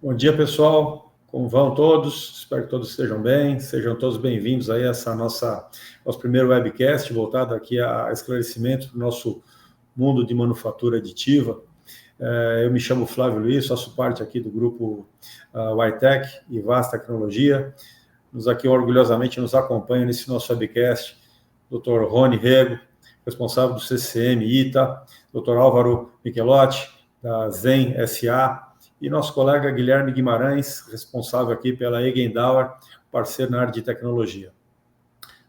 Bom dia, pessoal. Como vão todos? Espero que todos estejam bem. Sejam todos bem-vindos aí a nosso primeiro webcast voltado aqui a esclarecimento do nosso mundo de manufatura aditiva. Eu me chamo Flávio Luiz, faço parte aqui do grupo YTech e Vaz Tecnologia. Aqui orgulhosamente nos acompanha nesse nosso webcast Dr. Rony Rego, responsável do CCM ITA, Dr. Álvaro Michelotti, da Zen SA, e nosso colega Guilherme Guimarães, responsável aqui pela Eggendauer, parceiro na área de tecnologia.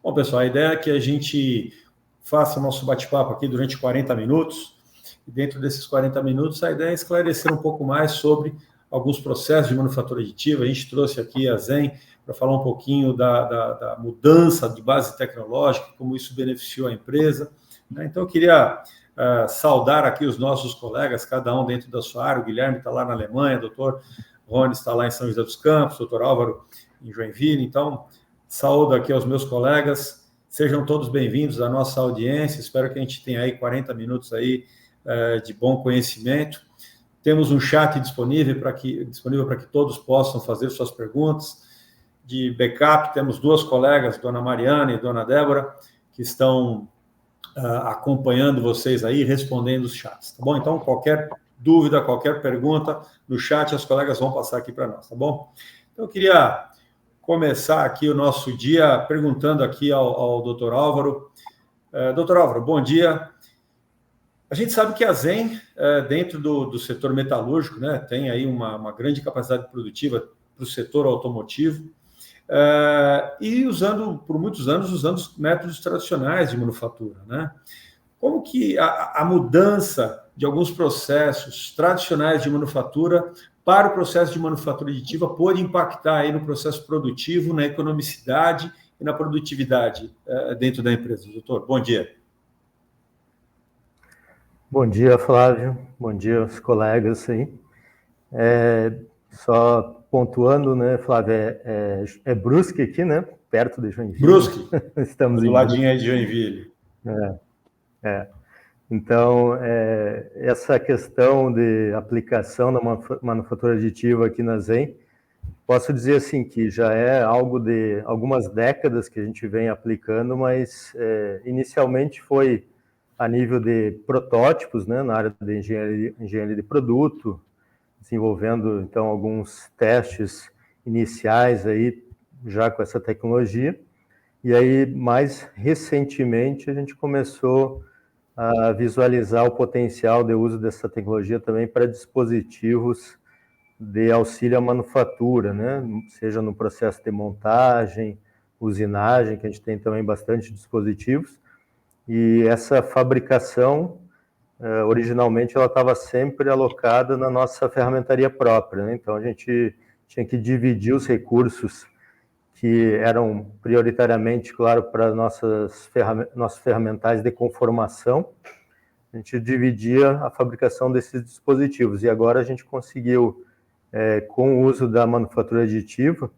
Bom, pessoal, a ideia é que a gente faça o nosso bate-papo aqui durante 40 minutos, e dentro desses 40 minutos a ideia é esclarecer um pouco mais sobre alguns processos de manufatura aditiva. A gente trouxe aqui a Zen para falar um pouquinho da mudança de base tecnológica, como isso beneficiou a empresa. Então, eu queria saudar aqui os nossos colegas, cada um dentro da sua área. O Guilherme está lá na Alemanha, o doutor Rony está lá em São José dos Campos, o doutor Álvaro em Joinville. Então, saúdo aqui aos meus colegas, sejam todos bem-vindos à nossa audiência. Espero que a gente tenha aí 40 minutos aí de bom conhecimento. Temos um chat disponível para que todos possam fazer suas perguntas. De backup, temos duas colegas, dona Mariana e dona Débora, que estão acompanhando vocês aí, respondendo os chats, tá bom? Então, qualquer dúvida, qualquer pergunta no chat, as colegas vão passar aqui para nós, tá bom? Então, eu queria começar aqui o nosso dia perguntando aqui ao Dr. Álvaro. Dr. Álvaro, bom dia. A gente sabe que a Zen, dentro do setor metalúrgico, né, tem aí uma grande capacidade produtiva para o setor automotivo, e por muitos anos, usando os métodos tradicionais de manufatura, né? Como que a mudança de alguns processos tradicionais de manufatura para o processo de manufatura aditiva pode impactar aí no processo produtivo, na economicidade e na produtividade dentro da empresa? Doutor, bom dia. Bom dia, Flávio. Bom dia aos colegas aí. Só pontuando, né, Flávio, é Brusque aqui, né? Perto de Joinville. Brusque. Estamos do ladinho aí de Joinville. Então, essa questão de aplicação da manufatura aditiva aqui na Zen, posso dizer assim que já é algo de algumas décadas que a gente vem aplicando, mas inicialmente foi a nível de protótipos, né, na área de engenharia de produto, desenvolvendo então alguns testes iniciais aí já com essa tecnologia. E aí, mais recentemente, a gente começou a visualizar o potencial de uso dessa tecnologia também para dispositivos de auxílio à manufatura, né? Seja no processo de montagem, usinagem, que a gente tem também bastante dispositivos. E essa fabricação, originalmente, ela estava sempre alocada na nossa ferramentaria própria, né? Então, a gente tinha que dividir os recursos que eram prioritariamente, claro, para nossos ferramentais de conformação. A gente dividia a fabricação desses dispositivos. E agora a gente conseguiu, com o uso da manufatura aditiva,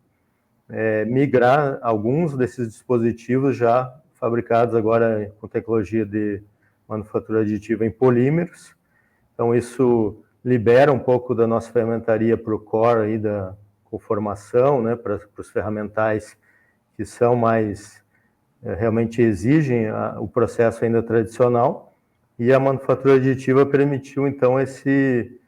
migrar alguns desses dispositivos já fabricados agora com tecnologia de manufatura aditiva em polímeros. Então, isso libera um pouco da nossa ferramentaria para o core aí da conformação, né, para os ferramentais que são mais, realmente exigem o processo ainda tradicional, e a manufatura aditiva permitiu, então, esse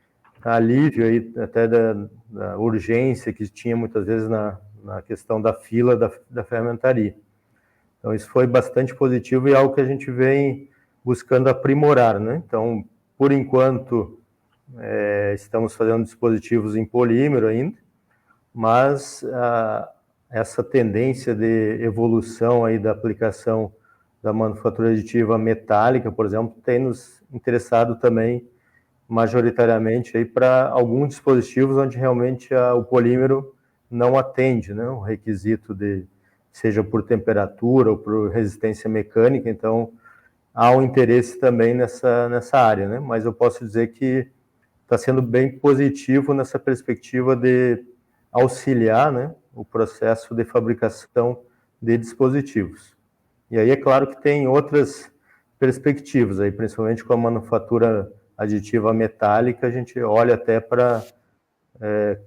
alívio aí, até da urgência que tinha muitas vezes na questão da fila da ferramentaria. Então, isso foi bastante positivo e algo que a gente vem buscando aprimorar, né? Então, por enquanto, estamos fazendo dispositivos em polímero ainda, mas essa tendência de evolução aí da aplicação da manufatura aditiva metálica, por exemplo, tem nos interessado também majoritariamente aí para alguns dispositivos onde realmente o polímero não atende, né, o requisito de seja por temperatura ou por resistência mecânica. Então há um interesse também nessa área, né? Mas eu posso dizer que está sendo bem positivo nessa perspectiva de auxiliar, né, o processo de fabricação de dispositivos. E aí é claro que tem outras perspectivas, aí, principalmente com a manufatura aditiva metálica, a gente olha até para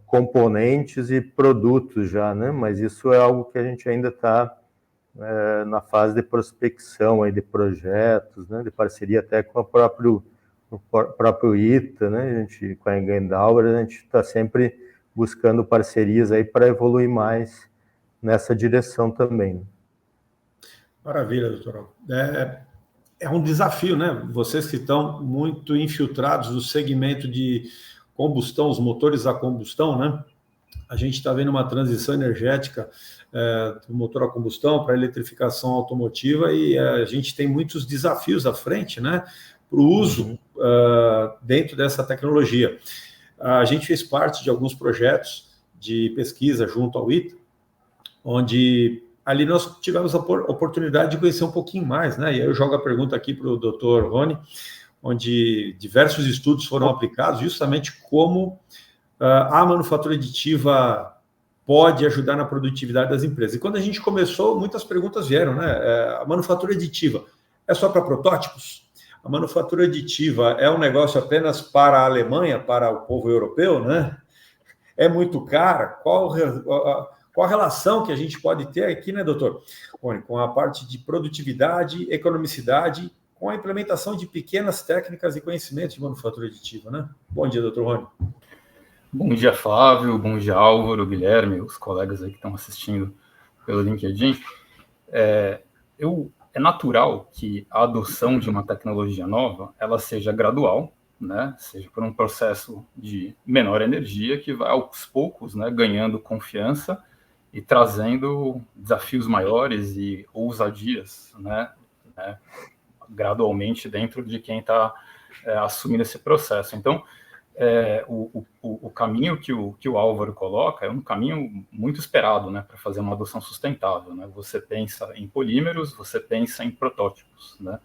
componentes e produtos já, né? Mas isso é algo que a gente ainda está na fase de prospecção aí de projetos, né? De parceria até com o próprio ITA, né? A gente, com a Gandauer, a gente está sempre buscando parcerias aí para evoluir mais nessa direção também, né? Maravilha, doutor. É um desafio, né? Vocês que estão muito infiltrados no segmento de combustão, os motores a combustão, né? A gente está vendo uma transição energética do motor a combustão para a eletrificação automotiva e a gente tem muitos desafios à frente, né? Para o uso dentro dessa tecnologia. A gente fez parte de alguns projetos de pesquisa junto ao ITA, onde ali nós tivemos a oportunidade de conhecer um pouquinho mais, né? E aí eu jogo a pergunta aqui para o Dr. Rony, onde diversos estudos foram aplicados justamente como a manufatura aditiva pode ajudar na produtividade das empresas. E quando a gente começou, muitas perguntas vieram, né? A manufatura aditiva é só para protótipos? A manufatura aditiva é um negócio apenas para a Alemanha, para o povo europeu, né? É muito cara? Qual a relação que a gente pode ter aqui, né, doutor? Com a parte de produtividade, economicidade, com a implementação de pequenas técnicas e conhecimentos de manufatura aditiva, né? Bom dia, doutor Rony. Bom dia, Flávio. Bom dia, Álvaro, Guilherme, os colegas aí que estão assistindo pelo LinkedIn. É natural que a adoção de uma tecnologia nova, ela seja gradual, né? Seja por um processo de menor energia que vai aos poucos, né, ganhando confiança e trazendo desafios maiores e ousadias, né, gradualmente dentro de quem está assumindo esse processo. Então, o caminho que o Álvaro coloca é um caminho muito esperado, né, para fazer uma adoção sustentável, né? Você pensa em polímeros, você pensa em protótipos, né?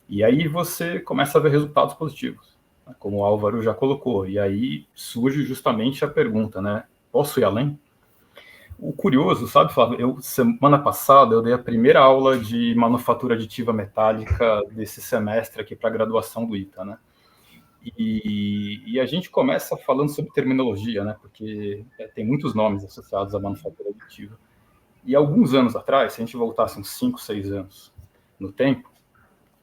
E aí você começa a ver resultados positivos, né, como o Álvaro já colocou. E aí surge justamente a pergunta, né? Posso ir além? O curioso, sabe, Flávio, semana passada eu dei a primeira aula de manufatura aditiva metálica desse semestre aqui para a graduação do ITA, né? E a gente começa falando sobre terminologia, né? Porque tem muitos nomes associados à manufatura aditiva. E alguns anos atrás, se a gente voltasse uns 5, 6 anos no tempo,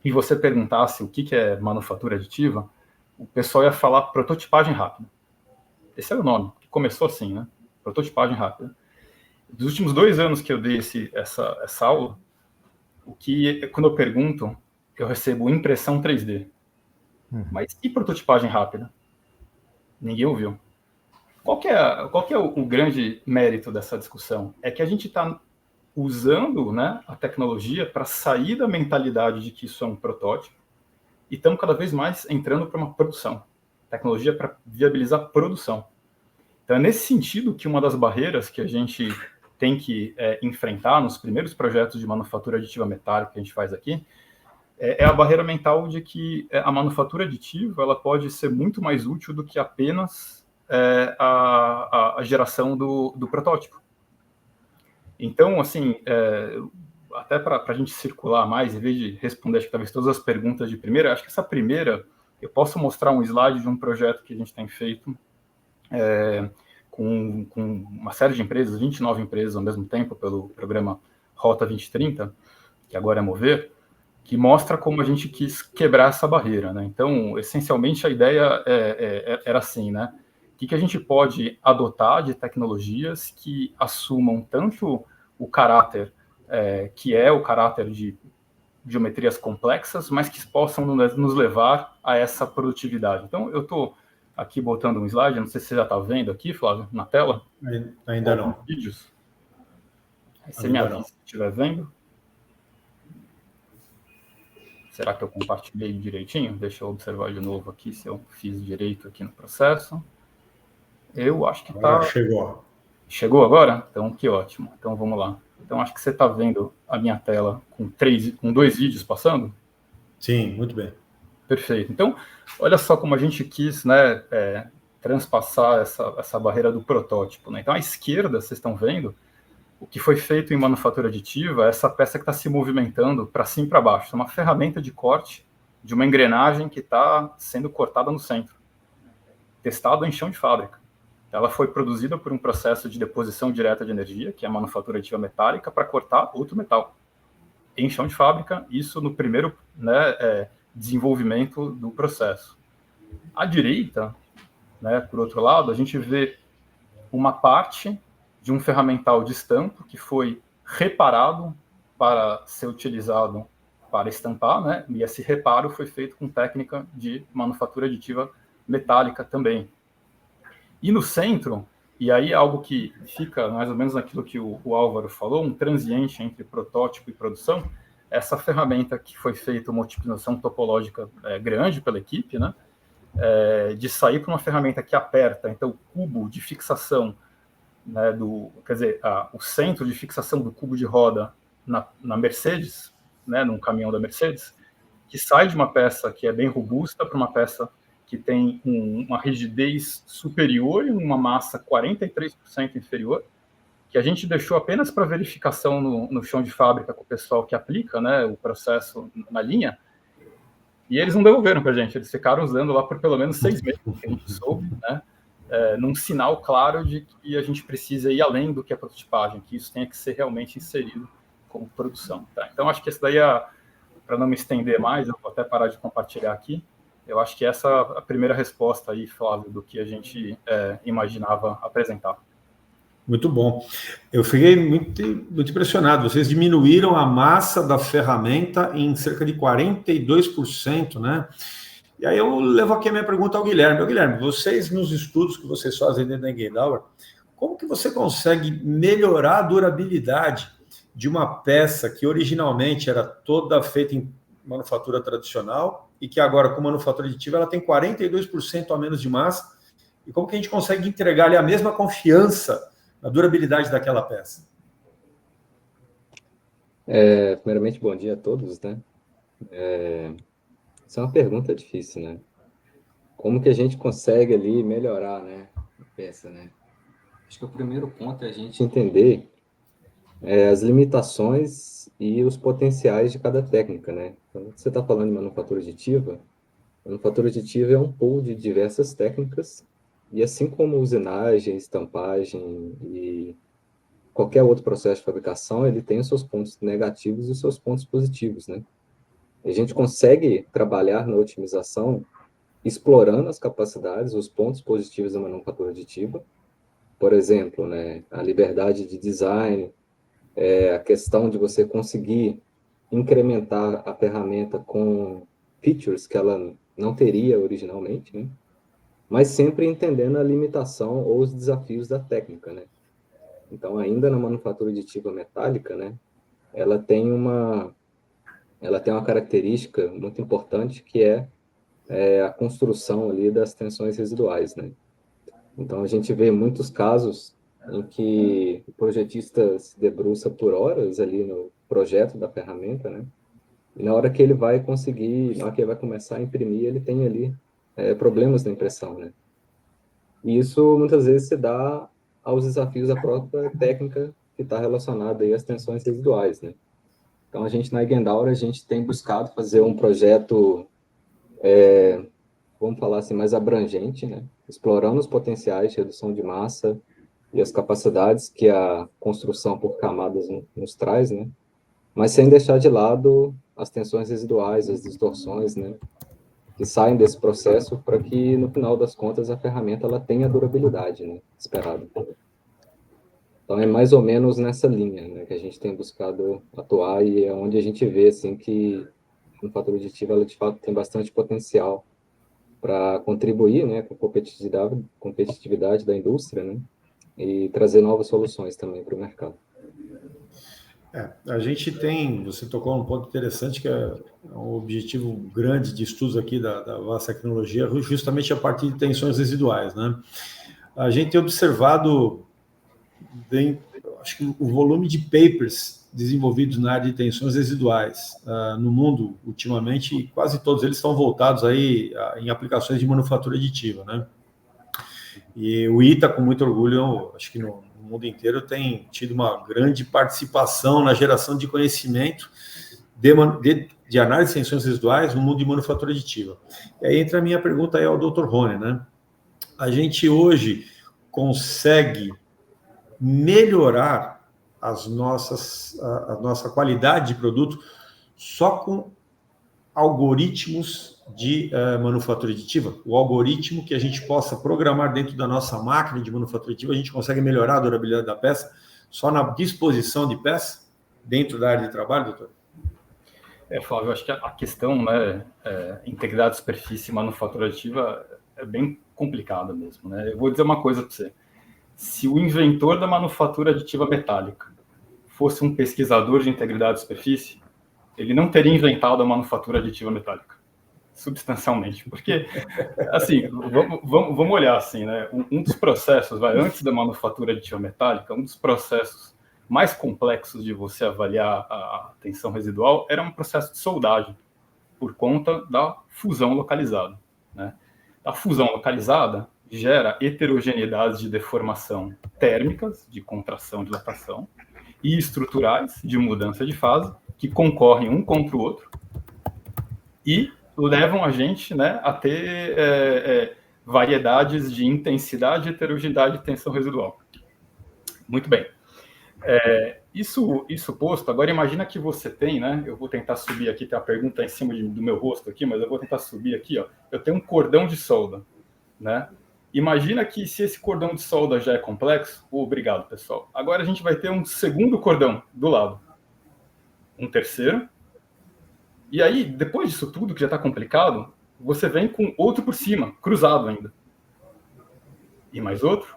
e você perguntasse o que é manufatura aditiva, o pessoal ia falar prototipagem rápida. Esse é o nome, que começou assim, né? Prototipagem rápida. Dos últimos 2 anos que eu dei essa aula, quando eu pergunto, eu recebo impressão 3D. Mas e prototipagem rápida? Ninguém ouviu. Qual que é o grande mérito dessa discussão? É que a gente está usando, né, a tecnologia para sair da mentalidade de que isso é um protótipo e estamos cada vez mais entrando para uma produção. Tecnologia para viabilizar a produção. Então é nesse sentido que uma das barreiras que a gente tem que enfrentar nos primeiros projetos de manufatura aditiva metálica que a gente faz aqui é a barreira mental de que a manufatura aditiva ela pode ser muito mais útil do que apenas a geração do protótipo. Então, assim, até para a gente circular mais, em vez de responder, acho que talvez todas as perguntas de primeira, acho que essa primeira, eu posso mostrar um slide de um projeto que a gente tem feito com uma série de empresas, 29 empresas ao mesmo tempo, pelo programa Rota 2030, que agora é Mover, que mostra como a gente quis quebrar essa barreira, né? Então, essencialmente, a ideia era assim, né? O que a gente pode adotar de tecnologias que assumam tanto o caráter, que é o caráter de geometrias complexas, mas que possam nos levar a essa produtividade. Então, eu estou aqui botando um slide, não sei se você já está vendo aqui, Flávio, na tela. Ainda não. Vídeos. Aí você me avisa se estiver vendo. Será que eu compartilhei direitinho? Deixa eu observar de novo aqui se eu fiz direito aqui no processo. Eu acho que está... Chegou. Chegou agora? Então, que ótimo. Então, vamos lá. Então, acho que você está vendo a minha tela com 2 vídeos passando? Sim, muito bem. Perfeito. Então, olha só como a gente quis, né, transpassar essa barreira do protótipo, né? Então, à esquerda, vocês estão vendo, o que foi feito em manufatura aditiva é essa peça que está se movimentando para cima e para baixo. É uma ferramenta de corte de uma engrenagem que está sendo cortada no centro. Testado em chão de fábrica. ela foi produzida por um processo de deposição direta de energia, que é a manufatura aditiva metálica, para cortar outro metal em chão de fábrica, isso no primeiro, né, desenvolvimento do processo. À direita, né, por outro lado, a gente vê uma parte de um ferramental de estampo que foi reparado para ser utilizado para estampar, né, e esse reparo foi feito com técnica de manufatura aditiva metálica também. E no centro, e aí algo que fica mais ou menos naquilo que o Álvaro falou, um transiente entre protótipo e produção, essa ferramenta que foi feita uma otimização topológica grande pela equipe, né, de sair para uma ferramenta que aperta, então o cubo de fixação, né, o centro de fixação do cubo de roda na Mercedes, né, num caminhão da Mercedes, que sai de uma peça que é bem robusta para uma peça que tem uma rigidez superior e uma massa 43% inferior, que a gente deixou apenas para verificação no chão de fábrica com o pessoal que aplica, né, o processo na linha, e eles não devolveram para a gente, eles ficaram usando lá por pelo menos 6 meses, que a gente soube, né, num sinal claro de que a gente precisa ir além do que é prototipagem, que isso tenha que ser realmente inserido como produção. Tá? Então, acho que esse daí, para não me estender mais, eu vou até parar de compartilhar aqui, eu acho que essa é a primeira resposta aí, Flávio, do que a gente imaginava apresentar. Muito bom. Eu fiquei muito impressionado. Vocês diminuíram a massa da ferramenta em cerca de 42%, né? E aí eu levo aqui a minha pergunta ao Guilherme. Guilherme, vocês, nos estudos que vocês fazem dentro da Gerdauer, como que você consegue melhorar a durabilidade de uma peça que originalmente era toda feita em manufatura tradicional e que agora, com manufatura aditiva, ela tem 42% a menos de massa? E como que a gente consegue entregar ali a mesma confiança na durabilidade daquela peça? Primeiramente, bom dia a todos, né? Isso é uma pergunta difícil, né? Como que a gente consegue ali melhorar, né, a peça, né? Acho que o primeiro ponto é a gente entender as limitações e os potenciais de cada técnica, né? Então, você está falando de manufatura aditiva, a manufatura aditiva é um pool de diversas técnicas, e assim como usinagem, estampagem e qualquer outro processo de fabricação, ele tem os seus pontos negativos e os seus pontos positivos, né? A gente consegue trabalhar na otimização explorando as capacidades, os pontos positivos da manufatura aditiva, por exemplo, né, a liberdade de design, a questão de você conseguir incrementar a ferramenta com features que ela não teria originalmente, né? Mas sempre entendendo a limitação ou os desafios da técnica, né? Então, ainda na manufatura aditiva metálica, né, ela tem uma característica muito importante, que é a construção ali das tensões residuais, né? Então, a gente vê muitos casos em que o projetista se debruça por horas ali no projeto da ferramenta, né? E na hora que ele vai começar a imprimir, ele tem ali problemas na impressão, né? E isso muitas vezes se dá aos desafios da própria técnica que está relacionada aí às tensões residuais, né? Então, a gente na Gerdauer, a gente tem buscado fazer um projeto, vamos falar assim, mais abrangente, né? Explorando os potenciais de redução de massa e as capacidades que a construção por camadas nos traz, né? Mas sem deixar de lado as tensões residuais, as distorções, né, que saem desse processo, para que, no final das contas, a ferramenta ela tenha a durabilidade, né, esperada. Então, é mais ou menos nessa linha, né, que a gente tem buscado atuar, e é onde a gente vê assim, que a manufatura aditiva, ela, de fato, tem bastante potencial para contribuir, né, com a competitividade da indústria, né, e trazer novas soluções também para o mercado. A gente tem, você tocou num ponto interessante, que é um objetivo grande de estudos aqui da Vasta Tecnologia, justamente a partir de tensões residuais, né? A gente tem observado acho que o volume de papers desenvolvidos na área de tensões residuais no mundo, ultimamente, quase todos eles estão voltados aí em aplicações de manufatura aditiva, né? E o ITA, com muito orgulho, acho que no mundo inteiro tem tido uma grande participação na geração de conhecimento de análise de tensões residuais no mundo de manufatura aditiva. E aí entra a minha pergunta aí ao Dr. Rony, né? A gente hoje, consegue melhorar a nossa qualidade de produto só com algoritmos de manufatura aditiva. O algoritmo que a gente possa programar dentro da nossa máquina de manufatura aditiva, a gente consegue melhorar a durabilidade da peça só na disposição de peça dentro da área de trabalho, doutor? Flávio, eu acho que a questão, né, integridade de superfície e manufatura aditiva é bem complicada mesmo, né? Eu vou dizer uma coisa para você. Se o inventor da manufatura aditiva metálica fosse um pesquisador de integridade de superfície, ele não teria inventado a manufatura aditiva metálica, substancialmente. Porque, assim, vamos olhar assim, né? Um dos processos, antes da manufatura aditiva metálica, um dos processos mais complexos de você avaliar a tensão residual era um processo de soldagem, por conta da fusão localizada, né? A fusão localizada gera heterogeneidades de deformação térmicas, de contração, dilatação, e estruturais, de mudança de fase, que concorrem um contra o outro e levam a gente, né, a ter variedades de intensidade, heterogeneidade e tensão residual. Muito bem. Isso posto, agora imagina que você tem, né? Eu vou tentar subir aqui, tem a pergunta em cima do meu rosto aqui, mas eu vou tentar subir aqui, ó. Eu tenho um cordão de solda, né? Imagina que se esse cordão de solda já é complexo, obrigado, pessoal. Agora a gente vai ter um segundo cordão do lado, um terceiro, e aí, depois disso tudo, que já está complicado, você vem com outro por cima, cruzado ainda. E mais outro,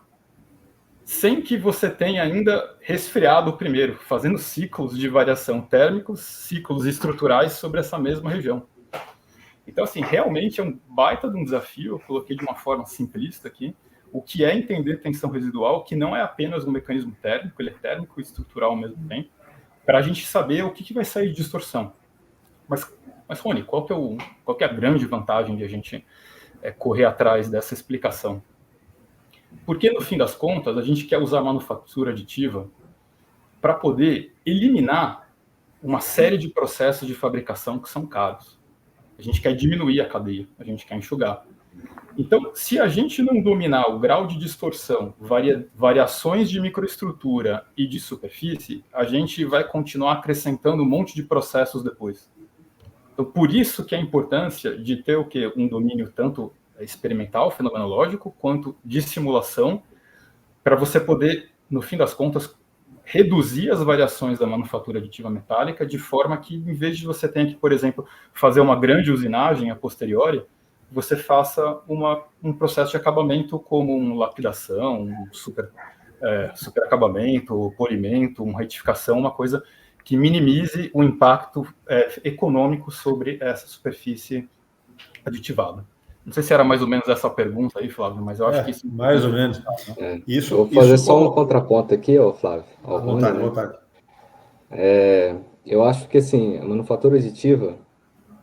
sem que você tenha ainda resfriado o primeiro, fazendo ciclos de variação térmicos, ciclos estruturais sobre essa mesma região. Então, assim, realmente é um baita de um desafio, eu coloquei de uma forma simplista aqui, o que é entender tensão residual, que não é apenas um mecanismo térmico, ele é térmico e estrutural ao mesmo tempo, para a gente saber o que vai sair de distorção. Mas Rony, qual que é a grande vantagem de a gente correr atrás dessa explicação? Porque, no fim das contas, a gente quer usar a manufatura aditiva para poder eliminar uma série de processos de fabricação que são caros. A gente quer diminuir a cadeia, a gente quer enxugar. Então, se a gente não dominar o grau de distorção, variações de microestrutura e de superfície, a gente vai continuar acrescentando um monte de processos depois. Então, por isso que a importância de ter o quê? Um domínio tanto experimental, fenomenológico, quanto de simulação, para você poder, no fim das contas, reduzir as variações da manufatura aditiva metálica, de forma que, em vez de você ter que, por exemplo, fazer uma grande usinagem a posteriori, você faça um processo de acabamento como uma lapidação, um superacabamento, polimento, uma retificação, uma coisa que minimize o impacto econômico sobre essa superfície aditivada. Não sei se era mais ou menos essa pergunta aí, Flávio, mas eu acho que isso... Mais ou menos. Isso, eu vou fazer só um contraponto aqui, Flávio. À vontade. Eu acho que, assim, a manufatura aditiva,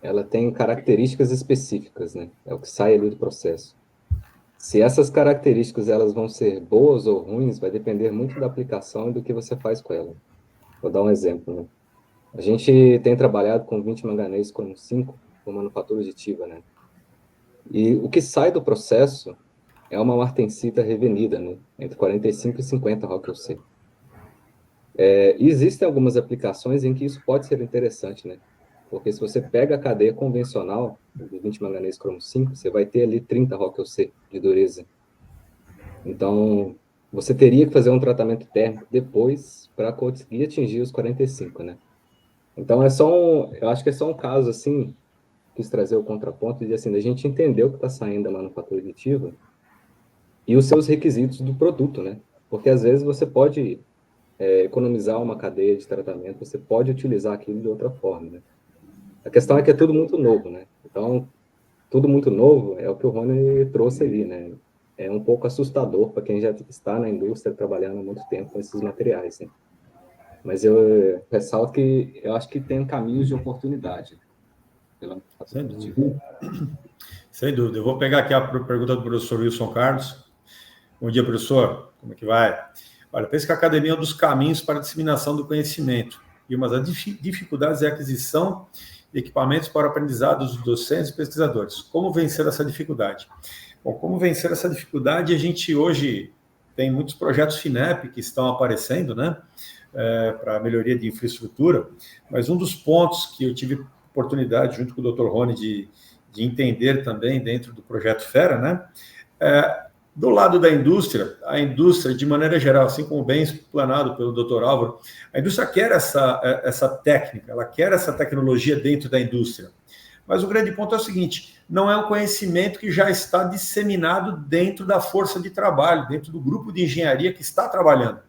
ela tem características específicas, né? É o que sai ali do processo. Se essas características elas vão ser boas ou ruins, vai depender muito da aplicação e do que você faz com ela. Vou dar um exemplo, né? A gente tem trabalhado com 20 manganês com 5, com manufatura aditiva, né? E o que sai do processo é uma martensita revenida, né? Entre 45 e 50 ROC-UC. Existem algumas aplicações em que isso pode ser interessante, né? Porque se você pega a cadeia convencional do 20 manganês cromo 5, você vai ter ali 30 ROC-UC de dureza. Então, você teria que fazer um tratamento térmico depois para conseguir atingir os 45, né? Então, eu acho que é só um caso, assim, quis trazer o contraponto de, assim, a gente entender o que está saindo da manufatura aditiva e os seus requisitos do produto, né? Porque, às vezes, você pode economizar uma cadeia de tratamento, você pode utilizar aquilo de outra forma, né? A questão é que é tudo muito novo, né? Então, tudo muito novo é o que o Rony trouxe ali, né? É um pouco assustador para quem já está na indústria trabalhando há muito tempo com esses materiais, né? Mas eu ressalto que eu acho que tem caminhos de oportunidade. Sem dúvida. Sem dúvida. Eu vou pegar aqui a pergunta do professor Wilson Carlos. Bom dia, professor. Como é que vai? Olha, penso que a academia é um dos caminhos para a disseminação do conhecimento. E uma das dificuldades é a aquisição de equipamentos para o aprendizado dos docentes e pesquisadores. Como vencer essa dificuldade? Bom, como vencer essa dificuldade? A gente hoje tem muitos projetos FINEP que estão aparecendo, né, para melhoria de infraestrutura, mas um dos pontos que eu tive oportunidade, junto com o Dr. Rony, de entender também dentro do projeto Fera, né, do lado da indústria, a indústria, de maneira geral, assim como bem explanado pelo Dr. Álvaro, a indústria quer essa técnica, ela quer essa tecnologia dentro da indústria. Mas o grande ponto é o seguinte, não é um conhecimento que já está disseminado dentro da força de trabalho, dentro do grupo de engenharia que está trabalhando.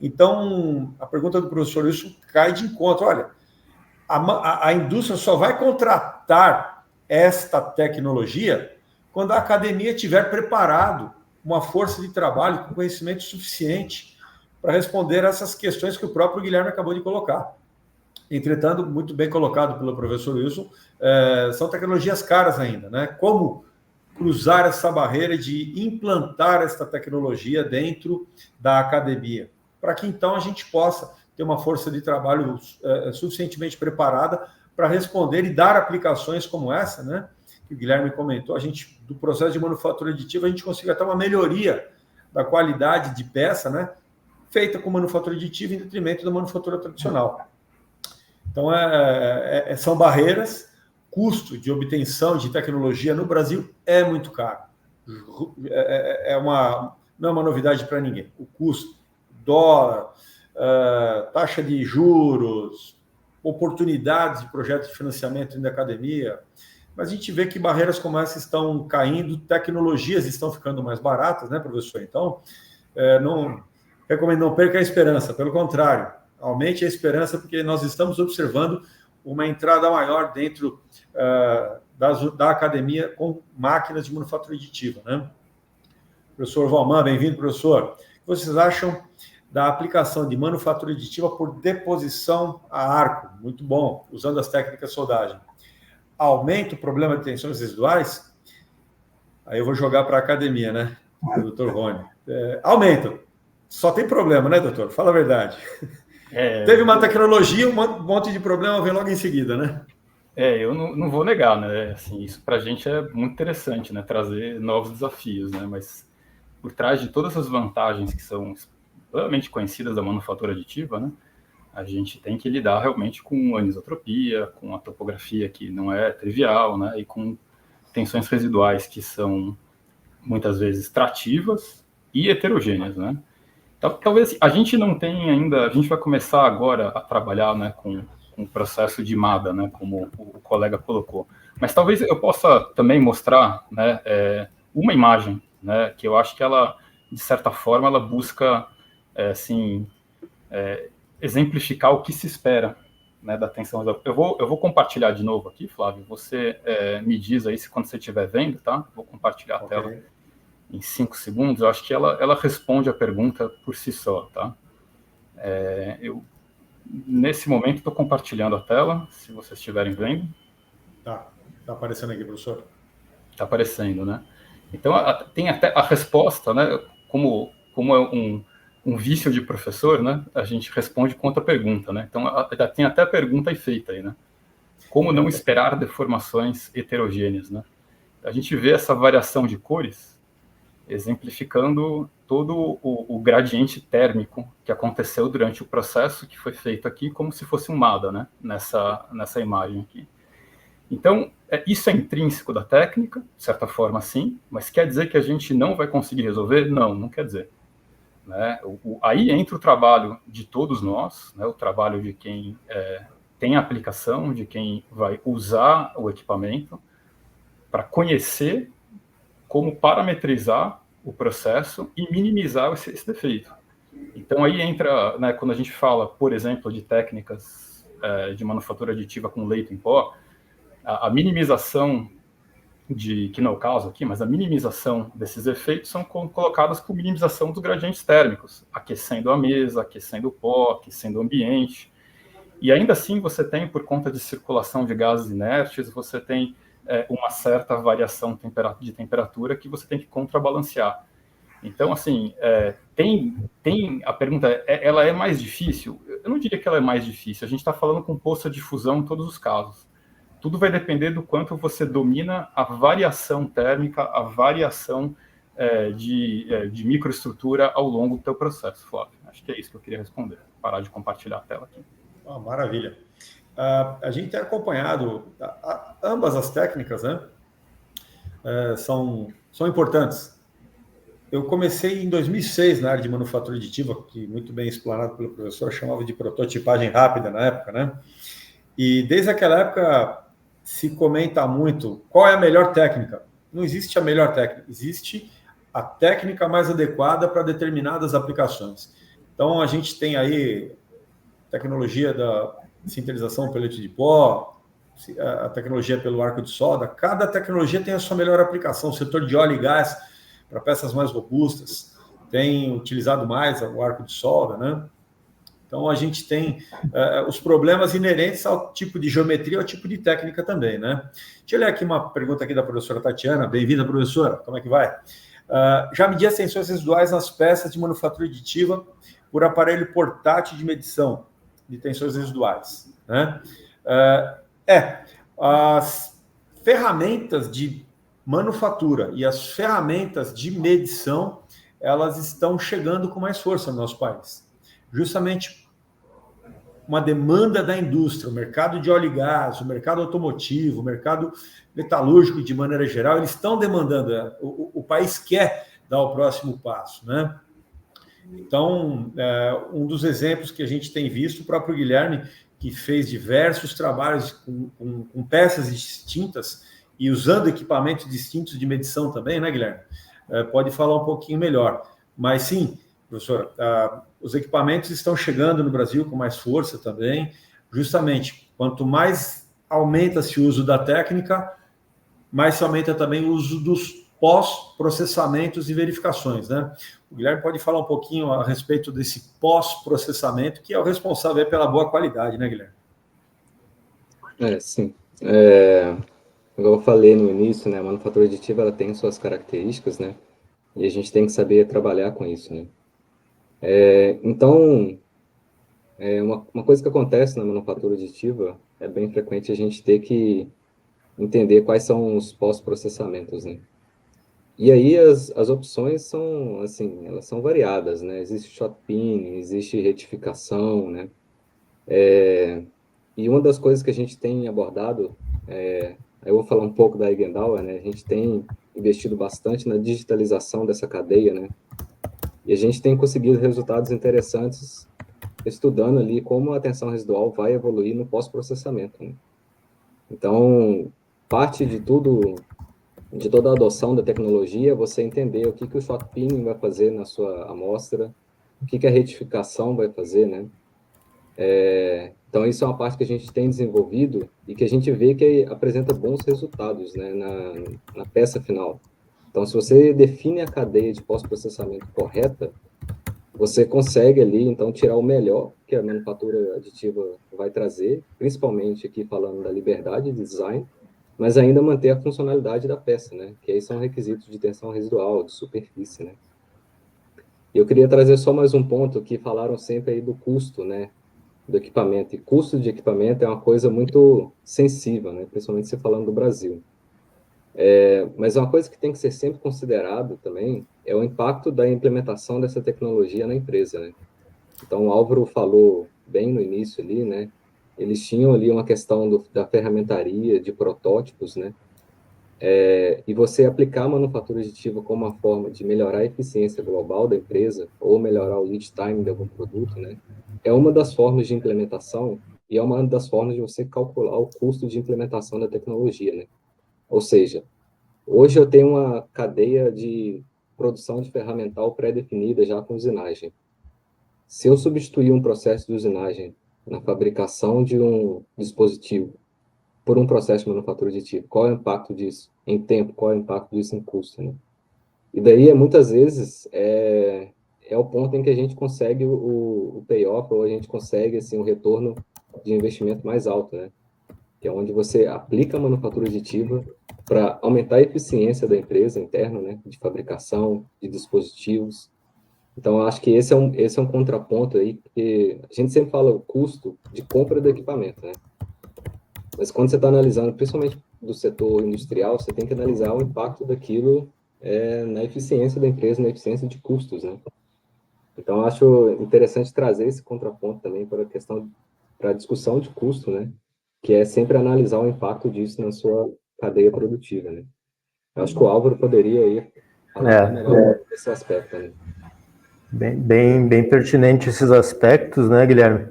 Então, a pergunta do professor Wilson cai de encontro. Olha, a indústria só vai contratar esta tecnologia quando a academia tiver preparado uma força de trabalho com conhecimento suficiente para responder a essas questões que o próprio Guilherme acabou de colocar. Entretanto, muito bem colocado pelo professor Wilson, são tecnologias caras ainda, né? Como cruzar essa barreira de implantar esta tecnologia dentro da academia, para que então a gente possa ter uma força de trabalho suficientemente preparada para responder e dar aplicações como essa, né? Que o Guilherme comentou, a gente, do processo de manufatura aditiva, a gente consiga até uma melhoria da qualidade de peça, né? Feita com manufatura aditiva em detrimento da manufatura tradicional. Então, são barreiras, custo de obtenção de tecnologia no Brasil é muito caro. Não é uma novidade para ninguém. O custo, dólar, taxa de juros, oportunidades de projetos de financiamento dentro da academia, mas a gente vê que barreiras como essa estão caindo, tecnologias estão ficando mais baratas, né, professor? Então, não recomendo, não perca a esperança, pelo contrário, aumente a esperança, porque nós estamos observando uma entrada maior dentro da academia com máquinas de manufatura aditiva, né? Professor Valmar, bem-vindo, professor. O que vocês acham da aplicação de manufatura aditiva por deposição a arco? Muito bom, usando as técnicas de soldagem. Aumenta o problema de tensões residuais? Aí eu vou jogar para a academia, né? O doutor Rony. Aumenta. Só tem problema, né, doutor? Fala a verdade. Teve uma tecnologia, um monte de problema vem logo em seguida, né? Eu não vou negar, né? Assim, isso para a gente é muito interessante, né? Trazer novos desafios, né? Mas por trás de todas as vantagens que são amplamente conhecidas da manufatura aditiva, né? A gente tem que lidar realmente com anisotropia, com a topografia que não é trivial, né? E com tensões residuais que são muitas vezes trativas e heterogêneas, né? Talvez a gente não tenha ainda, a gente vai começar agora a trabalhar, né, com o processo de MADA, né, como o colega colocou. Mas talvez eu possa também mostrar, né, uma imagem, né, que eu acho que ela, de certa forma, ela busca, exemplificar o que se espera, né, da tensão. Eu vou compartilhar de novo aqui, Flávio. Você me diz aí se quando você estiver vendo, tá? Vou compartilhar a tela em 5 segundos. Eu acho que ela responde a pergunta por si só, tá? Eu, nesse momento, estou compartilhando a tela, se vocês estiverem vendo. Tá aparecendo aqui, professor. Tá aparecendo, né? Então, tem até a resposta, né? Como é um vício de professor, né? A gente responde com outra pergunta, né? Então, tem até a pergunta aí feita aí, né? Como não esperar deformações heterogêneas, né? A gente vê essa variação de cores exemplificando todo o gradiente térmico que aconteceu durante o processo que foi feito aqui, como se fosse um MADA, né? Nessa imagem aqui. Então, isso é intrínseco da técnica, de certa forma, sim, mas quer dizer que a gente não vai conseguir resolver? Não quer dizer. Né? Aí entra o trabalho de todos nós, né? O trabalho de quem tem a aplicação, de quem vai usar o equipamento, para conhecer como parametrizar o processo e minimizar esse defeito. Então, aí entra, né, quando a gente fala, por exemplo, de técnicas de manufatura aditiva com leito em pó, a minimização que não é o caso aqui, mas a minimização desses efeitos são colocadas por minimização dos gradientes térmicos, aquecendo a mesa, aquecendo o pó, aquecendo o ambiente. E ainda assim você tem, por conta de circulação de gases inertes, você tem uma certa variação de temperatura que você tem que contrabalancear. Então, assim, a pergunta ela é mais difícil? Eu não diria que ela é mais difícil, a gente está falando com poça de difusão em todos os casos. Tudo vai depender do quanto você domina a variação térmica, a variação de microestrutura ao longo do teu processo, Flávio. Acho que é isso que eu queria responder. Parar de compartilhar a tela aqui. Maravilha. A gente tem acompanhado ambas as técnicas, né? São importantes. Eu comecei em 2006 na área de manufatura aditiva, que muito bem explanado pelo professor, chamava de prototipagem rápida na época, né? E desde aquela época se comenta muito qual é a melhor técnica. Não existe a melhor técnica, existe a técnica mais adequada para determinadas aplicações. Então, a gente tem aí tecnologia da sintetização pelo leite de pó, a tecnologia pelo arco de solda. Cada tecnologia tem a sua melhor aplicação. O setor de óleo e gás, para peças mais robustas, tem utilizado mais o arco de solda, né? Então, a gente tem os problemas inerentes ao tipo de geometria, ao tipo de técnica também, né? Deixa eu ler aqui uma pergunta aqui da professora Tatiana. Bem-vinda, professora. Como é que vai? Já medi as tensões residuais nas peças de manufatura aditiva por aparelho portátil de medição de tensões residuais, né? As ferramentas de manufatura e as ferramentas de medição, elas estão chegando com mais força no nosso país. Justamente uma demanda da indústria, o mercado de óleo e gás, o mercado automotivo, o mercado metalúrgico de maneira geral, eles estão demandando, o país quer dar o próximo passo, né? Então, um dos exemplos que a gente tem visto, o próprio Guilherme, que fez diversos trabalhos com peças distintas e usando equipamentos distintos de medição também, né, Guilherme? Pode falar um pouquinho melhor. Mas sim, professora, os equipamentos estão chegando no Brasil com mais força também. Justamente, quanto mais aumenta-se o uso da técnica, mais se aumenta também o uso dos pós-processamentos e verificações, né? O Guilherme pode falar um pouquinho a respeito desse pós-processamento, que é o responsável pela boa qualidade, né, Guilherme? Sim. Igual eu falei no início, né, a manufatura aditiva ela tem suas características, né, e a gente tem que saber trabalhar com isso, né. Então, uma coisa que acontece na manufatura aditiva é bem frequente a gente ter que entender quais são os pós-processamentos, né. E aí as opções são, assim, elas são variadas, né, existe shot pin, existe retificação, né, e uma das coisas que a gente tem abordado, eu vou falar um pouco da Eigendauer, né, a gente tem investido bastante na digitalização dessa cadeia, né, e a gente tem conseguido resultados interessantes estudando ali como a tensão residual vai evoluir no pós-processamento, né. Então, parte de tudo, de toda a adoção da tecnologia, você entender o que o shot pinning vai fazer na sua amostra, o que a retificação vai fazer, né? Então, isso é uma parte que a gente tem desenvolvido e que a gente vê que apresenta bons resultados, né, na peça final. Então, se você define a cadeia de pós-processamento correta, você consegue ali, então, tirar o melhor que a manufatura aditiva vai trazer, principalmente aqui falando da liberdade de design, mas ainda manter a funcionalidade da peça, né? Que aí são requisitos de tensão residual, de superfície, né? E eu queria trazer só mais um ponto que falaram sempre aí do custo, né? Do equipamento. E custo de equipamento é uma coisa muito sensível, né? Principalmente você falando do Brasil. Mas uma coisa que tem que ser sempre considerado também é o impacto da implementação dessa tecnologia na empresa, né? Então, o Álvaro falou bem no início ali, né? Eles tinham ali uma questão da ferramentaria, de protótipos, né? E você aplicar a manufatura aditiva como uma forma de melhorar a eficiência global da empresa ou melhorar o lead time de algum produto, né? É uma das formas de implementação e é uma das formas de você calcular o custo de implementação da tecnologia, né? Ou seja, hoje eu tenho uma cadeia de produção de ferramental pré-definida já com usinagem. Se eu substituir um processo de usinagem na fabricação de um dispositivo por um processo de manufatura aditiva, qual é o impacto disso em tempo, qual é o impacto disso em custo, né? E daí, muitas vezes, é o ponto em que a gente consegue o payoff, ou a gente consegue, assim, um retorno de investimento mais alto, né? Que é onde você aplica a manufatura aditiva para aumentar a eficiência da empresa interna, né? De fabricação, de dispositivos. Então, eu acho que esse é um contraponto aí, porque a gente sempre fala o custo de compra do equipamento, né? Mas quando você está analisando, principalmente do setor industrial, você tem que analisar o impacto daquilo na eficiência da empresa, na eficiência de custos, né? Então, acho interessante trazer esse contraponto também para a discussão de custo, né? Que é sempre analisar o impacto disso na sua cadeia produtiva, né? Eu acho que o Álvaro poderia aí falar até melhor desse aspecto, né? Bem pertinente esses aspectos, né, Guilherme?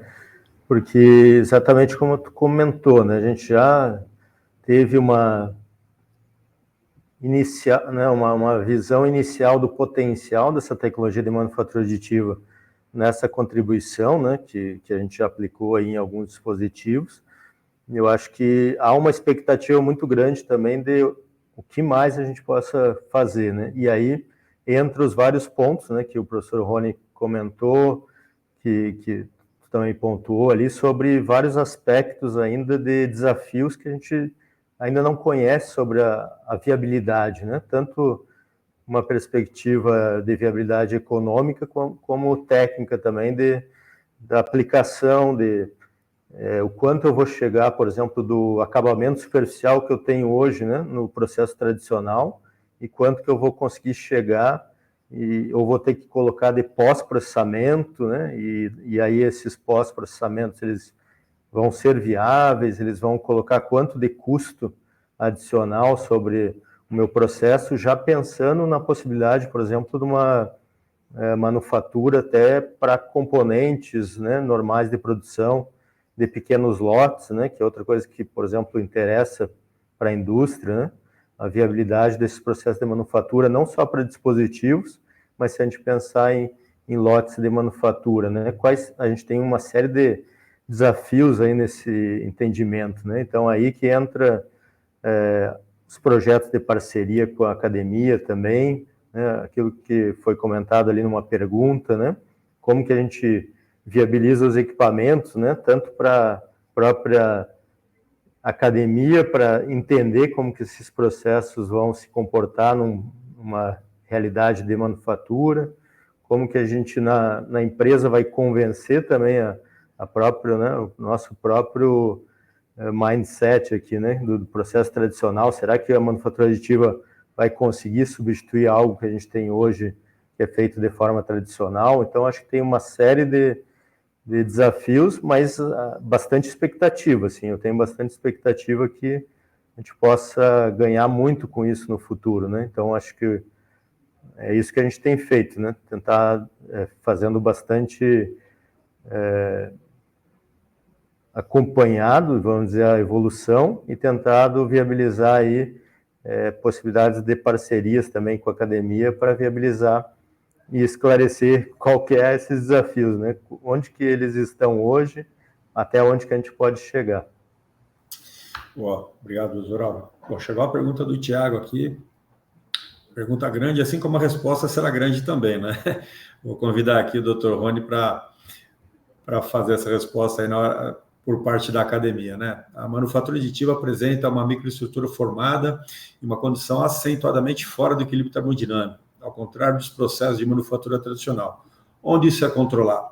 Porque exatamente como tu comentou, né, a gente já teve uma visão inicial do potencial dessa tecnologia de manufatura aditiva nessa contribuição, né, que a gente já aplicou aí em alguns dispositivos. Eu acho que há uma expectativa muito grande também de o que mais a gente possa fazer, né? E aí, entre os vários pontos, né, que o professor Rony comentou, que também pontuou ali, sobre vários aspectos ainda de desafios que a gente ainda não conhece sobre a viabilidade, né? Tanto uma perspectiva de viabilidade econômica como técnica também da aplicação o quanto eu vou chegar, por exemplo, do acabamento superficial que eu tenho hoje, né, no processo tradicional, e quanto que eu vou conseguir chegar, e eu vou ter que colocar de pós-processamento, né, e aí esses pós-processamentos, eles vão ser viáveis, eles vão colocar quanto de custo adicional sobre o meu processo, já pensando na possibilidade, por exemplo, de uma manufatura até para componentes, né, normais de produção, de pequenos lotes, né, que é outra coisa que, por exemplo, interessa para a indústria, né, a viabilidade desses processos de manufatura, não só para dispositivos, mas se a gente pensar em lotes de manufatura, né, a gente tem uma série de desafios aí nesse entendimento, né, então aí que entra os projetos de parceria com a academia também, né, aquilo que foi comentado ali numa pergunta, né, como que a gente viabiliza os equipamentos, né, tanto para a própria academia, para entender como que esses processos vão se comportar numa realidade de manufatura, como que a gente na empresa vai convencer também a própria, né, o nosso próprio mindset aqui, né, do processo tradicional. Será que a manufatura aditiva vai conseguir substituir algo que a gente tem hoje, que é feito de forma tradicional? Então, acho que tem uma série de desafios, mas bastante expectativa, assim. Eu tenho bastante expectativa que a gente possa ganhar muito com isso no futuro, né? Então, acho que é isso que a gente tem feito, né? Tentar fazendo bastante acompanhado, vamos dizer, a evolução e tentado viabilizar aí possibilidades de parcerias também com a academia para viabilizar e esclarecer qual que é esses desafios, né? Onde que eles estão hoje, até onde que a gente pode chegar. Boa, obrigado, professor Álvaro. Bom, chegou a pergunta do Tiago aqui. Pergunta grande, assim como a resposta será grande também, né? Vou convidar aqui o Dr. Rony para fazer essa resposta aí por parte da academia, né? A manufatura aditiva apresenta uma microestrutura formada em uma condição acentuadamente fora do equilíbrio termodinâmico, ao contrário dos processos de manufatura tradicional. Onde isso é controlado?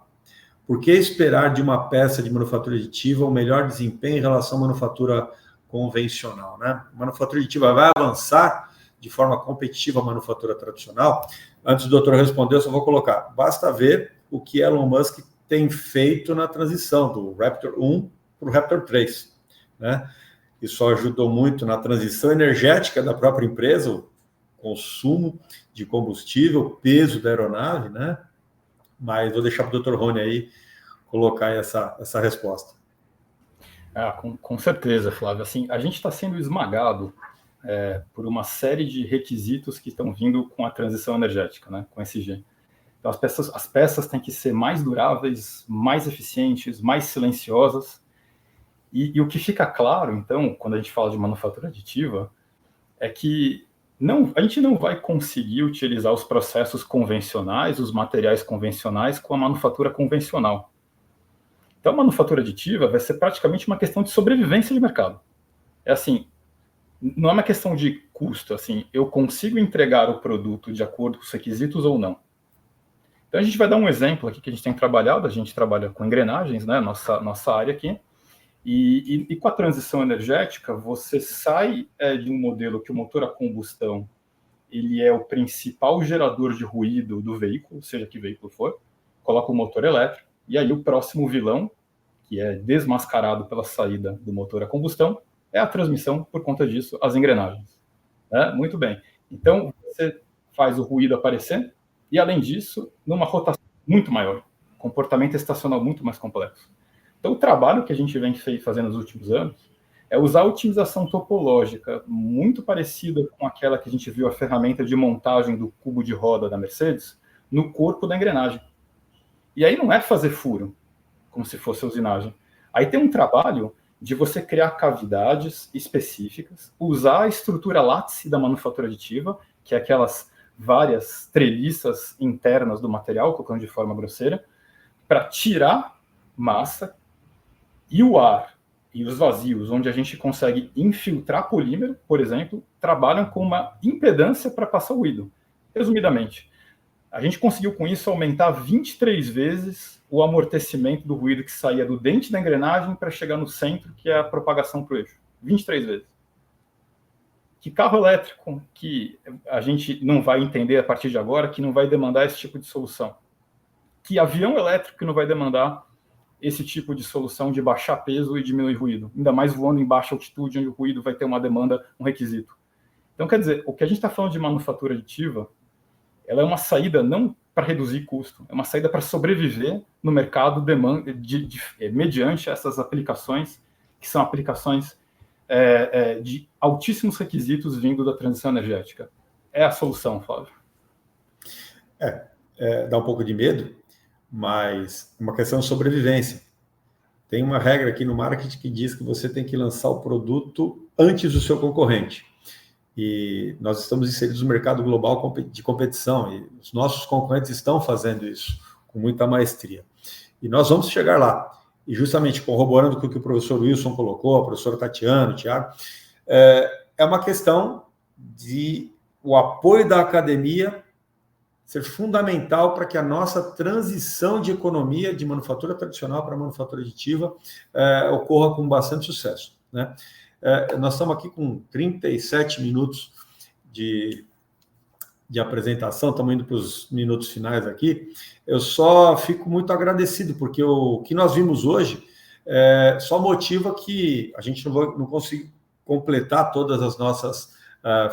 Por que esperar de uma peça de manufatura aditiva um melhor desempenho em relação à manufatura convencional, né? A manufatura aditiva vai avançar de forma competitiva a manufatura tradicional? Antes do doutor responder, eu só vou colocar. Basta ver o que Elon Musk tem feito na transição do Raptor 1 para o Raptor 3, né? Isso ajudou muito na transição energética da própria empresa, o consumo de combustível, o peso da aeronave, né? Mas vou deixar para o Dr. Rony aí colocar essa resposta. Com certeza, Flávio. Assim, a gente está sendo esmagado por uma série de requisitos que estão vindo com a transição energética, né? Com ESG. Então, as peças têm que ser mais duráveis, mais eficientes, mais silenciosas. E o que fica claro, então, quando a gente fala de manufatura aditiva, é que a gente não vai conseguir utilizar os processos convencionais, os materiais convencionais, com a manufatura convencional. Então, a manufatura aditiva vai ser praticamente uma questão de sobrevivência de mercado. É assim, não é uma questão de custo, assim, eu consigo entregar o produto de acordo com os requisitos ou não. Então, a gente vai dar um exemplo aqui que a gente tem trabalhado, a gente trabalha com engrenagens, né, nossa área aqui, e com a transição energética, você sai de um modelo que o motor a combustão ele é o principal gerador de ruído do veículo, seja que veículo for, coloca o motor elétrico, e aí o próximo vilão, que é desmascarado pela saída do motor a combustão, é a transmissão, por conta disso, as engrenagens. Muito bem. Então, você faz o ruído aparecer, e além disso, numa rotação muito maior, comportamento estacional muito mais complexo. Então, o trabalho que a gente vem fazendo nos últimos anos é usar a otimização topológica muito parecida com aquela que a gente viu a ferramenta de montagem do cubo de roda da Mercedes no corpo da engrenagem. E aí não é fazer furo, como se fosse a usinagem. Aí tem um trabalho de você criar cavidades específicas, usar a estrutura látice da manufatura aditiva, que é aquelas várias treliças internas do material, colocando de forma grosseira, para tirar massa e o ar e os vazios, onde a gente consegue infiltrar polímero, por exemplo, trabalham com uma impedância para passar o ruído. Resumidamente, a gente conseguiu com isso aumentar 23 vezes o amortecimento do ruído que saía do dente da engrenagem para chegar no centro, que é a propagação para o eixo. 23 vezes. Que carro elétrico que a gente não vai entender a partir de agora, que não vai demandar esse tipo de solução? Que avião elétrico que não vai demandar esse tipo de solução de baixar peso e diminuir ruído? Ainda mais voando em baixa altitude, onde o ruído vai ter uma demanda, um requisito. Então, quer dizer, o que a gente está falando de manufatura aditiva, ela é uma saída não para reduzir custo, é uma saída para sobreviver no mercado mediante essas aplicações, que são aplicações de altíssimos requisitos vindo da transição energética. É a solução, Flávio. Dá um pouco de medo, mas é uma questão de sobrevivência. Tem uma regra aqui no marketing que diz que você tem que lançar o produto antes do seu concorrente. E nós estamos inseridos no mercado global de competição, e os nossos concorrentes estão fazendo isso com muita maestria. E nós vamos chegar lá. E justamente corroborando com o que o professor Wilson colocou, a professora Tatiana, o Thiago, é uma questão de o apoio da academia ser fundamental para que a nossa transição de economia de manufatura tradicional para manufatura aditiva ocorra com bastante sucesso, né? Nós estamos aqui com 37 minutos de apresentação, estamos indo para os minutos finais aqui. Eu só fico muito agradecido, porque o que nós vimos hoje só motiva que a gente não consiga completar todas as nossas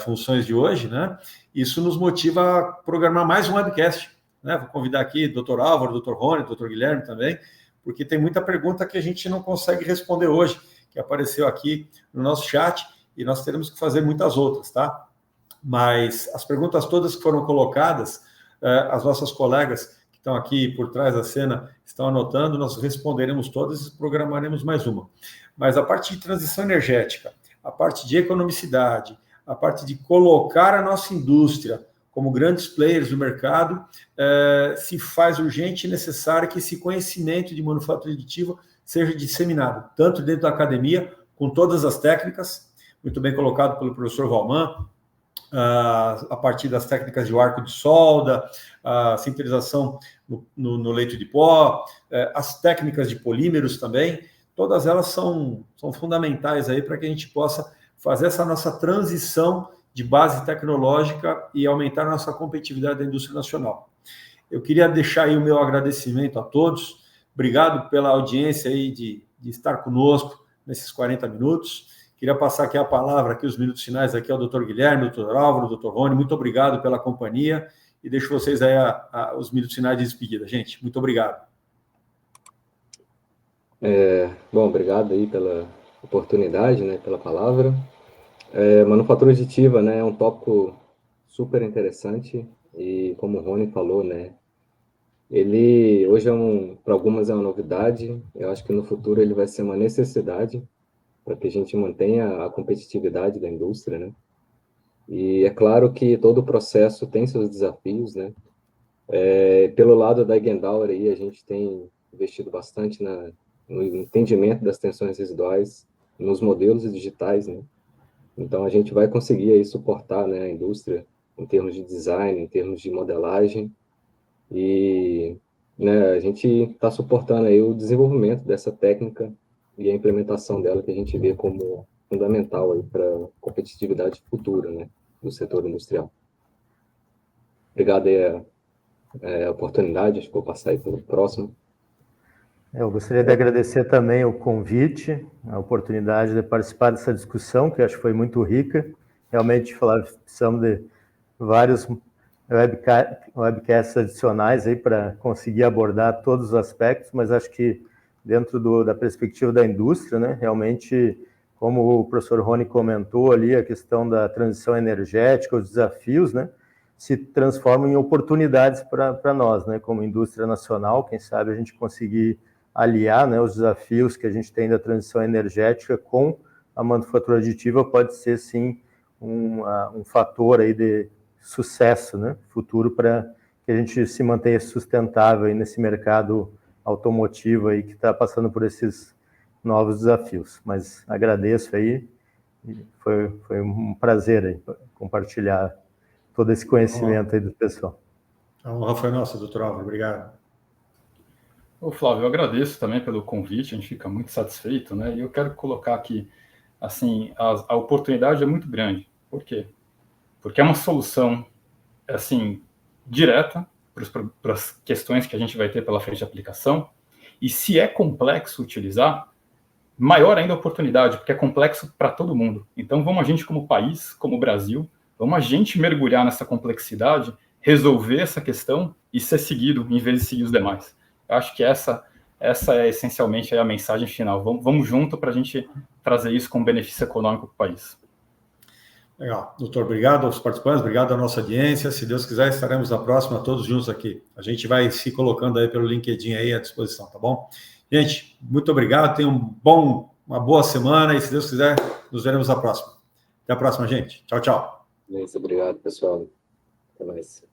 funções de hoje, né? Isso nos motiva a programar mais um webcast, né? Vou convidar aqui o Dr. Álvaro, o Dr. Rony, o Dr. Guilherme também, porque tem muita pergunta que a gente não consegue responder hoje, que apareceu aqui no nosso chat, e nós teremos que fazer muitas outras, tá? Mas as perguntas todas que foram colocadas, as nossas colegas que estão aqui por trás da cena estão anotando, nós responderemos todas e programaremos mais uma. Mas a parte de transição energética, a parte de economicidade, a parte de colocar a nossa indústria como grandes players do mercado, se faz urgente e necessário que esse conhecimento de manufatura aditiva seja disseminado, tanto dentro da academia, com todas as técnicas, muito bem colocado pelo professor Valman, a partir das técnicas de arco de solda, a sinterização no leito de pó, as técnicas de polímeros também, todas elas são fundamentais aí para que a gente possa fazer essa nossa transição de base tecnológica e aumentar a nossa competitividade da indústria nacional. Eu queria deixar aí o meu agradecimento a todos. Obrigado pela audiência aí de estar conosco nesses 40 minutos. Queria passar aqui a palavra, aqui os minutos finais, aqui ao Dr. Guilherme, Dr. Álvaro, Dr. Rony. Muito obrigado pela companhia e deixo vocês aí os minutos finais de despedida, gente. Muito obrigado. Bom, obrigado aí pela oportunidade, né, pela palavra. Manufatura aditiva, né, é um tópico super interessante e, como o Rony falou, né, ele hoje para algumas é uma novidade. Eu acho que no futuro ele vai ser uma necessidade para que a gente mantenha a competitividade da indústria, né? E é claro que todo o processo tem seus desafios, né? Pelo lado da Gerdauer aí, a gente tem investido bastante no entendimento das tensões residuais, nos modelos digitais, né? Então a gente vai conseguir aí suportar, né, a indústria em termos de design, em termos de modelagem, e, né, a gente está suportando aí o desenvolvimento dessa técnica e a implementação dela, que a gente vê como fundamental aí para a competitividade futura, né, do setor industrial. Obrigado aí a oportunidade, acho que vou passar aí para o próximo. Eu gostaria de agradecer também o convite, a oportunidade de participar dessa discussão, que acho que foi muito rica. Realmente, precisamos de vários webcasts adicionais aí para conseguir abordar todos os aspectos, mas acho que dentro da perspectiva da indústria, né, realmente, como o professor Rony comentou ali, a questão da transição energética, os desafios, né, se transformam em oportunidades para nós, né, como indústria nacional, quem sabe a gente conseguir aliar, né, os desafios que a gente tem da transição energética com a manufatura aditiva pode ser, sim, um fator aí de sucesso, né, futuro para que a gente se mantenha sustentável aí nesse mercado automotivo aí que está passando por esses novos desafios. Mas agradeço aí, foi um prazer aí compartilhar todo esse conhecimento aí do pessoal. A honra foi nossa, doutor Álvaro, obrigado. Ô, Flávio, eu agradeço também pelo convite, a gente fica muito satisfeito, né? E eu quero colocar aqui, assim, a oportunidade é muito grande. Por quê? Porque é uma solução, assim, direta para as questões que a gente vai ter pela frente de aplicação. E se é complexo utilizar, maior ainda a oportunidade, porque é complexo para todo mundo. Então, vamos a gente como país, como Brasil, vamos a gente mergulhar nessa complexidade, resolver essa questão e ser seguido, em vez de seguir os demais. Eu acho que essa é essencialmente a mensagem final. Vamos junto para a gente trazer isso com benefício econômico para o país. Legal. Doutor, obrigado aos participantes, obrigado à nossa audiência. Se Deus quiser, estaremos na próxima, todos juntos aqui. A gente vai se colocando aí pelo LinkedIn aí à disposição, tá bom? Gente, muito obrigado, tenham uma boa semana e, se Deus quiser, nos veremos na próxima. Até a próxima, gente. Tchau, tchau. Obrigado, pessoal. Até mais.